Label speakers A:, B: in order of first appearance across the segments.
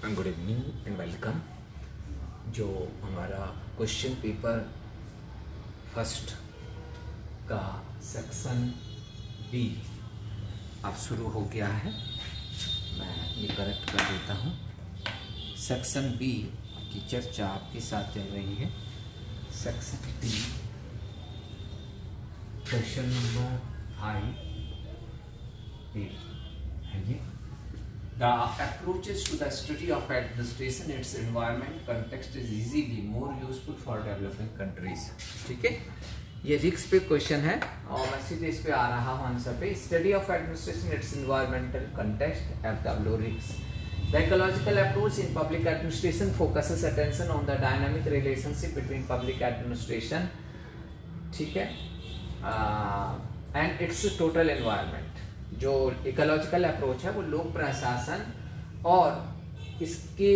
A: Good evening and welcome. जो हमारा question paper first का सेक्शन बी अब शुरू हो गया है। मैं ये करेक्ट कर देता हूँ। सेक्शन बी की चर्चा आपके साथ चल रही है। सेक्शन बी क्वेश्चन नंबर 5 है ये। The approaches to the study of administration, its environment, context is easily more useful for developing countries। ठीक है, ये रिक्स पे क्वेश्चन है और मैं सीधे इस पे आ रहा हूँ आंसर पे। Study of administration, it's environmental context, FW रिक्स। The ecological approach in public administration focuses attention on the dynamic relationship between public administration, ठीक है, and its total environment। जो इकोलॉजिकल अप्रोच है वो लोक प्रशासन और इसके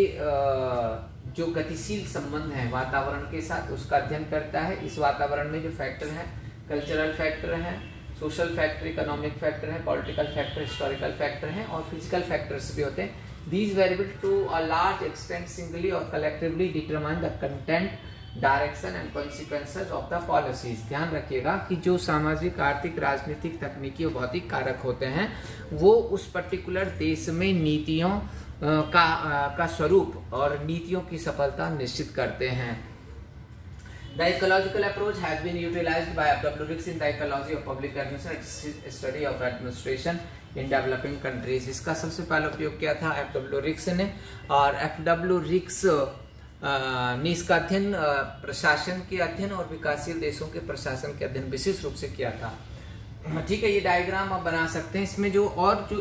A: जो गतिशील संबंध है वातावरण के साथ उसका अध्ययन करता है। इस वातावरण में जो फैक्टर हैं, कल्चरल फैक्टर हैं, सोशल फैक्टर, इकोनॉमिक फैक्टर है, पॉलिटिकल फैक्टर, हिस्टोरिकल फैक्टर हैं और फिजिकल फैक्टर्स भी होते हैं। These variable to a large extent singly और collectively determine the content, direction and consequences of the policies. ध्यान रखिएगा कि जो सामाजिक, आर्थिक, राजनीतिक, तकनीकी और भौतिक कारक होते हैं वो उस पर्टिकुलर देश में नीतियों का स्वरूप और नीतियों की सफलता निश्चित करते हैं। The ecological approach has been utilized by FW Ricks in the ecology of public administration, study of administration in developing countries। इसका सबसे पहला उपयोग किया था FW Ricks ने और FW Ricks ने इसका अध्ययन प्रशासन के अध्ययन और विकासशील देशों के प्रशासन के अध्ययन विशेष रूप से किया था। ठीक है, ये डायग्राम आप बना सकते हैं। इसमें जो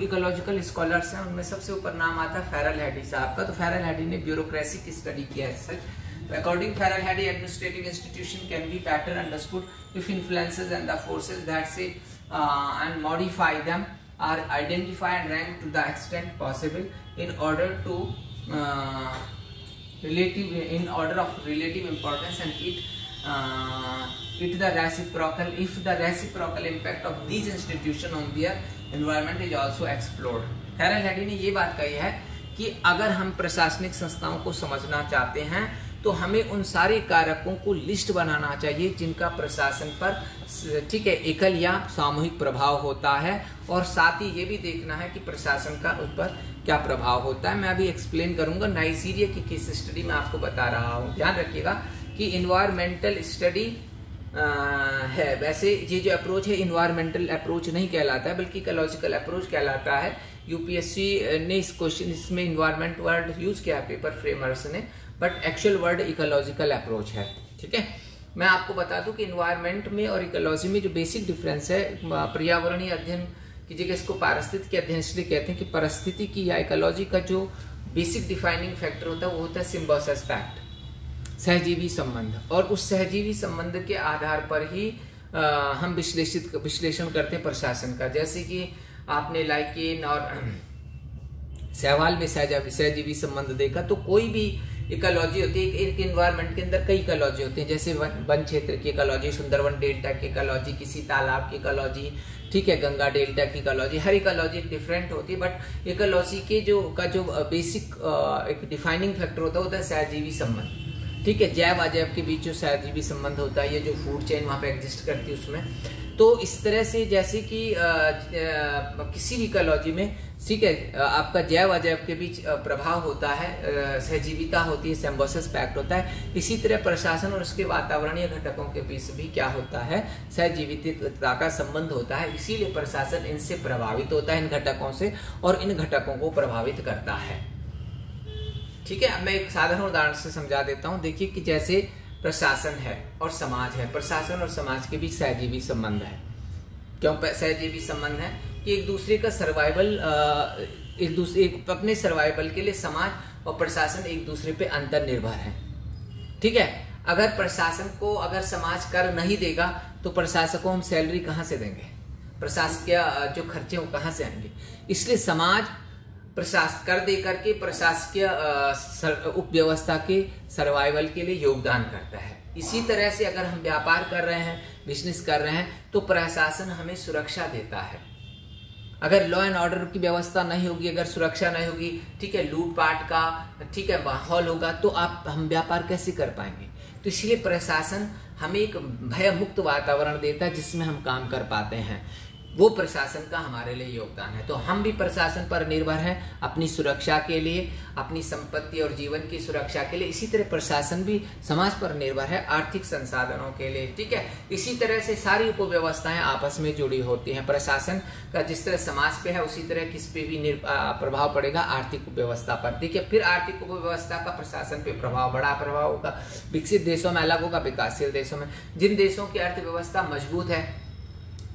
A: इकोलॉजिकल स्कॉलर्स हैं उनमें सबसे ऊपर नाम आता है फेरल हैडी साहब का। तो फेरल हैडी ने ब्यूरोक्रेसी की स्टडी किया है such. According Ferrel Heady, administrative institution can be better understood if influences and the forces that say and modify them are identify and rank to the extent possible in order of relative importance and if the reciprocal impact of these institutions on their environment is also explored। Ferrel Heady ने ये बात कही है कि अगर हम प्रशासनिक संस्थाओं को समझना चाहते हैं तो हमें उन सारे कारकों को लिस्ट बनाना चाहिए जिनका प्रशासन पर, ठीक है, एकल या सामूहिक प्रभाव होता है और साथ ही ये भी देखना है कि प्रशासन का उस पर क्या प्रभाव होता है। मैं अभी एक्सप्लेन करूंगा। नाइजीरिया की केस स्टडी में आपको बता रहा हूँ। ध्यान रखिएगा कि इन्वायरमेंटल स्टडी है। वैसे ये जो अप्रोच है इन्वायरमेंटल अप्रोच नहीं कहलाता है बल्कि इकोलॉजिकल अप्रोच कहलाता है। यूपीएससी ने इस क्वेश्चन इसमें इन्वायरमेंट वर्ड यूज किया है पेपर फ्रेमर्स ने, but actual word ecological approach है। ठीक है, मैं आपको बता दूं कि इन्वायरमेंट में और इकोलॉजी में जो बेसिक डिफरेंस है, पर्यावरणीय अध्ययन की जगह इसको पारिस्थितिकी अध्ययन इसलिए कहते हैं कि परिस्थितिकी या इकोलॉजी का जो बेसिक डिफाइनिंग फैक्टर होता है वो होता है सिम्बायोसिस फैक्ट, सहजीवी संबंध। और उस सहजीवी संबंध के आधार पर ही हम विश्लेषण करते हैं प्रशासन का। जैसे कि आपने लाइकेन और सहवाल में सहजीवी संबंध देखा, तो कोई भी इकोलॉजी होती है, एक एनवायरनमेंट के अंदर कई इकोलॉजी होती है। जैसे वन क्षेत्र की इकोलॉजी, सुंदरवन डेल्टा की इकोलॉजी, किसी तालाब की इकोलॉजी, ठीक है, गंगा डेल्टा की इकोलॉजी। हर इकोलॉजी डिफरेंट होती है, बट इकोलॉजी के जो बेसिक एक डिफाइनिंग फैक्टर होता है सहजीवी संबंध। ठीक है, जैव अजैव के बीच जो सहजीवी संबंध होता है, ये जो फूड चेन वहां पे एग्जिस्ट करती है उसमें। तो इस तरह से जैसे कि किसी भी इकोलॉजी में, ठीक है, आपका जैव अजैव के बीच प्रभाव होता है, सहजीविता होती है, सिम्बायोसिस फैक्ट होता है। इसी तरह प्रशासन और उसके वातावरणीय घटकों के बीच भी क्या होता है, सहजीविता का संबंध होता है। इसीलिए प्रशासन इनसे प्रभावित होता है, इन घटकों से, और इन घटकों को प्रभावित करता है। ठीक है, अब मैं एक साधारण उदाहरण से समझा देता हूँ। देखिए कि जैसे प्रशासन है और समाज है, प्रशासन और समाज के बीच सहजीवी संबंध है। क्यों सहजीवी संबंध है? कि एक दूसरे का सर्वाइवल, अपने सर्वाइवल के लिए समाज और प्रशासन एक दूसरे पे अंतर निर्भर है। ठीक है, अगर प्रशासन को, अगर समाज कर नहीं देगा तो प्रशासन को हम सैलरी कहाँ से देंगे, प्रशासकीय जो खर्चे वो कहाँ से आएंगे। इसलिए समाज प्रशासन कर दे करके प्रशासकीय उपव्यवस्था के सर्वाइवल के लिए योगदान करता है। इसी तरह से अगर हम व्यापार कर रहे हैं, बिजनेस कर रहे हैं, तो प्रशासन हमें सुरक्षा देता है। अगर लॉ एंड ऑर्डर की व्यवस्था नहीं होगी, अगर सुरक्षा नहीं होगी, ठीक है, लूटपाट का, ठीक है, माहौल होगा, तो हम व्यापार कैसे कर पाएंगे। तो इसलिए प्रशासन हमें एक भय मुक्त वातावरण देता है जिसमें हम काम कर पाते हैं। वो प्रशासन का हमारे लिए योगदान है। तो हम भी प्रशासन पर निर्भर हैं अपनी सुरक्षा के लिए, अपनी संपत्ति और जीवन की सुरक्षा के लिए। इसी तरह प्रशासन भी समाज पर निर्भर है आर्थिक संसाधनों के लिए, ठीक है। इसी तरह से सारी उपव्यवस्थाएं आपस में जुड़ी होती हैं। प्रशासन का जिस तरह समाज पे है उसी तरह किस पे भी प्रभाव पड़ेगा, आर्थिक उपव्यवस्था पर, ठीक है। फिर आर्थिक उपव्यवस्था का प्रशासन पे प्रभाव, बड़ा प्रभाव होगा। विकसित देशों में अलग होगा, विकासशील देशों में। जिन देशों की अर्थव्यवस्था मजबूत है,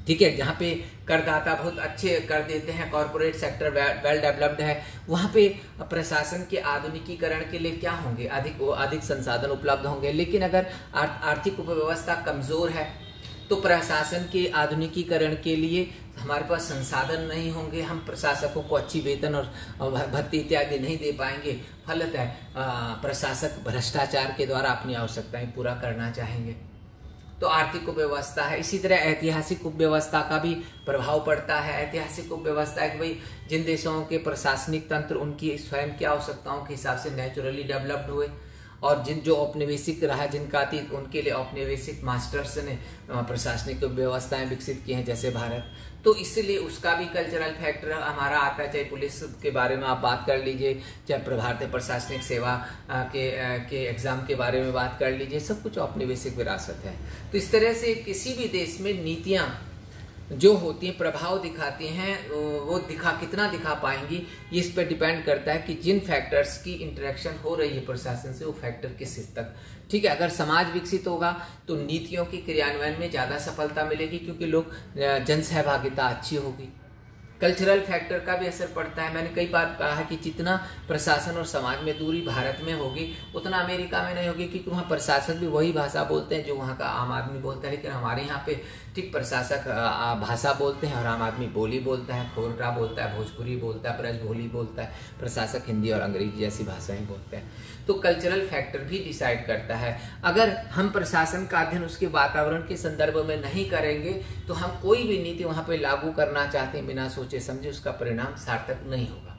A: ठीक है, जहाँ पे करदाता बहुत अच्छे कर देते हैं, कॉर्पोरेट सेक्टर वेल डेवलप्ड है, वहाँ पे प्रशासन के आधुनिकीकरण के लिए क्या होंगे, अधिक संसाधन उपलब्ध होंगे। लेकिन अगर आर्थिक उपव्यवस्था कमजोर है तो प्रशासन के आधुनिकीकरण के लिए हमारे पास संसाधन नहीं होंगे, हम प्रशासकों को अच्छी वेतन और भत्ती इत्यादि नहीं दे पाएंगे। फलतः प्रशासक भ्रष्टाचार के द्वारा अपनी आवश्यकताएं पूरा करना चाहेंगे। तो आर्थिक उपव्यवस्था है। इसी तरह ऐतिहासिक उपव्यवस्था का भी प्रभाव पड़ता है। ऐतिहासिक उपव्यवस्था है कि भाई जिन देशों के प्रशासनिक तंत्र उनकी स्वयं की आवश्यकताओं के हिसाब से नेचुरली डेवलप्ड हुए, और जो औपनिवेशिक रहा जिनका अतीत, उनके लिए औपनिवेशिक मास्टर्स ने प्रशासनिक व्यवस्थाएं विकसित की हैं, जैसे भारत। तो इसलिए उसका भी कल्चरल फैक्टर हमारा आता है। चाहे पुलिस के बारे में आप बात कर लीजिए, चाहे भारतीय प्रशासनिक सेवा के एग्जाम के बारे में बात कर लीजिए, सब कुछ औपनिवेशिक विरासत है। तो इस तरह से किसी भी देश में नीतियां जो होती हैं प्रभाव दिखाती हैं, वो कितना दिखा पाएंगी, ये इस पर डिपेंड करता है कि जिन फैक्टर्स की इंटरेक्शन हो रही है प्रशासन से, वो फैक्टर किस हद तक, ठीक है। अगर समाज विकसित होगा तो नीतियों के क्रियान्वयन में ज़्यादा सफलता मिलेगी, क्योंकि लोग जन सहभागिता अच्छी होगी। कल्चरल फैक्टर का भी असर पड़ता है। मैंने कई बार कहा है कि जितना प्रशासन और समाज में दूरी भारत में होगी उतना अमेरिका में नहीं होगी, क्योंकि वहाँ प्रशासक भी वही भाषा बोलते हैं जो वहाँ का आम आदमी बोलता है। लेकिन हमारे यहाँ पे ठीक प्रशासक भाषा बोलते हैं और आम आदमी बोली बोलता है, खोरटा बोलता है, भोजपुरी बोलता है, ब्रज बोली बोलता है, प्रशासक हिंदी और अंग्रेजी जैसी भाषाएं बोलते हैं। तो कल्चरल फैक्टर भी डिसाइड करता है। अगर हम प्रशासन का अध्ययन उसके वातावरण के संदर्भ में नहीं करेंगे तो हम कोई भी नीति वहाँ पे लागू करना चाहते हैं बिना सोचे समझे, उसका परिणाम सार्थक नहीं होगा,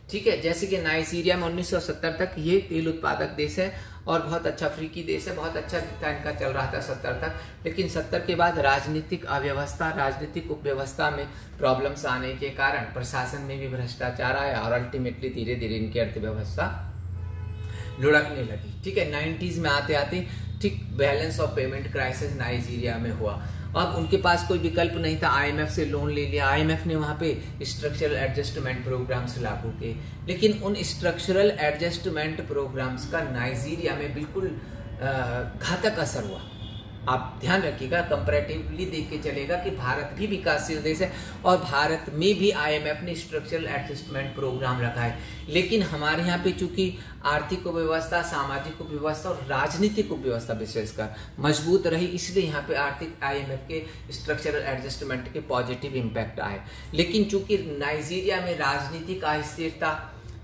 A: ठीक है। जैसे कि नाइजीरिया में 1970 तक ये तेल उत्पादक देश है और बहुत अच्छा अफ्रीकी देश है, बहुत अच्छा इनका चल रहा था 70 तक। लेकिन 70 के बाद राजनीतिक अव्यवस्था, राजनीतिक उपव्यवस्था में प्रॉब्लम्स आने के कारण प्रशासन में भी भ्रष्टाचार आया और अल्टीमेटली धीरे धीरे इनकी अर्थव्यवस्था लुढ़कने लगी, ठीक है। 90s में आते आते ठीक balance of payment crisis Nigeria में हुआ। अब उनके पास कोई विकल्प नहीं था, IMF से लोन ले लिया। IMF ने वहाँ पे स्ट्रक्चरल एडजस्टमेंट प्रोग्राम्स लागू किए, लेकिन उन स्ट्रक्चरल एडजस्टमेंट प्रोग्राम्स का नाइजीरिया में बिल्कुल घातक असर हुआ। आप ध्यान रखिएगा, कंपैरेटिवली देख के चलेगा कि भारत भी विकासशील देश है और भारत में भी IMF ने स्ट्रक्चरल एडजस्टमेंट प्रोग्राम रखा है। लेकिन हमारे यहाँ पे चूंकि आर्थिक उपव्यवस्था, सामाजिक उपव्यवस्था और राजनीतिक उपव्यवस्था विशेषकर मजबूत रही, इसलिए यहाँ पे आर्थिक IMF के स्ट्रक्चरल एडजस्टमेंट के पॉजिटिव इम्पैक्ट आए। लेकिन चूंकि नाइजीरिया में राजनीतिक अस्थिरता,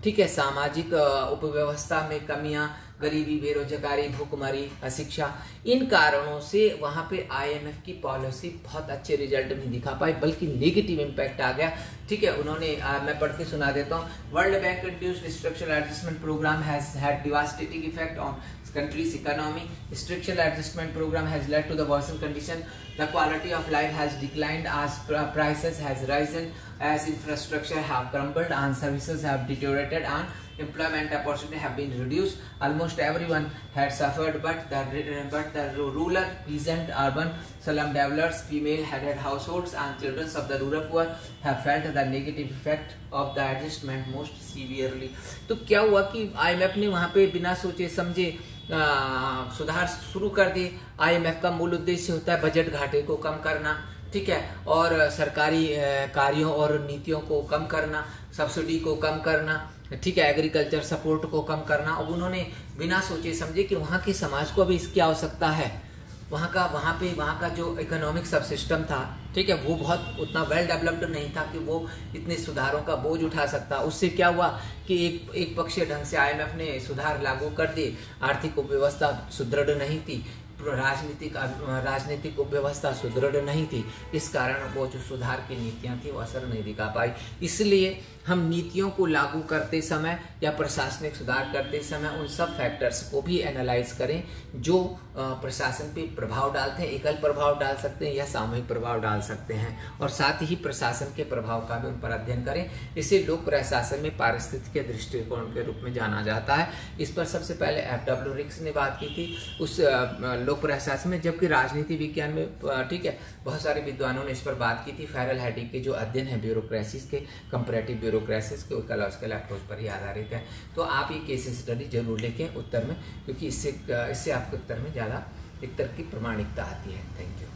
A: ठीक है, सामाजिक उपव्यवस्था में कमियां, गरीबी, बेरोजगारी, भूखमरी, अशिक्षा, इन कारणों से वहां पे IMF की पॉलिसी बहुत अच्छे रिजल्ट नहीं दिखा पाई, बल्कि नेगेटिव इम्पैक्ट आ गया, ठीक है। उन्होंने मैं पढ़ के सुना देता हूँ। World Bank introduced structural adjustment programme has had devastating effect on country's economy. Structural adjustment program has led to the worsened condition. The quality of life has declined as prices has risen, as infrastructure have crumbled and services have deteriorated and employment opportunities have been reduced. Almost everyone had suffered, but the rural, peasant, urban, slum dwellers, female-headed households and children of the rural poor have felt the negative effect of the adjustment most severely. तो क्या हुआ कि IMF ने वहाँ पे बिना सोचे समझे सुधार शुरू कर दिए। IMF का मूल उद्देश्य होता है बजट घाटे को कम करना, ठीक है, और सरकारी कार्यों और नीतियों को कम करना, सब्सिडी को कम करना, ठीक है, एग्रीकल्चर सपोर्ट को कम करना। अब उन्होंने बिना सोचे समझे कि वहाँ के समाज को भी इसकी आवश्यकता है, वहाँ का जो इकोनॉमिक सब सिस्टम था, ठीक है, वो बहुत उतना वेल डेवलप्ड नहीं था कि वो इतने सुधारों का बोझ उठा सकता। उससे क्या हुआ कि एक पक्षीय ढंग से IMF ने सुधार लागू कर दिए, आर्थिक उपव्यवस्था सुदृढ़ नहीं थी, राजनीतिक व्यवस्था सुदृढ़ नहीं थी, इस कारण वो जो सुधार की नीतियां थी वो असर नहीं दिखा पाई। इसलिए हम नीतियों को लागू करते समय या प्रशासनिक सुधार करते समय उन सब फैक्टर्स को भी एनालाइज करें जो प्रशासन पे प्रभाव डालते हैं, एकल प्रभाव डाल सकते हैं या सामूहिक प्रभाव डाल सकते हैं, और साथ ही प्रशासन के प्रभाव का भी उन पर अध्ययन करें। इसे लोक प्रशासन में पारिस्थितिकी दृष्टिकोण के रूप में जाना जाता है। इस पर सबसे पहले F.W. रिक्स ने बात की थी उस लोक प्रशासन में, जबकि राजनीति विज्ञान में ठीक है बहुत सारे विद्वानों ने इस पर बात की थी। फेरल हैडी के जो अध्ययन है ब्यूरोक्रेसीज के, कंपैरेटिव ब्यूरोक्रेसीज के इकोलॉजिकल अप्रोच पर ही आधारित है। तो आप ये केस स्टडी जरूर लिखें उत्तर में, क्योंकि इससे आपके उत्तर में ज़्यादा एक तरह की प्रमाणिकता आती है। Thank you.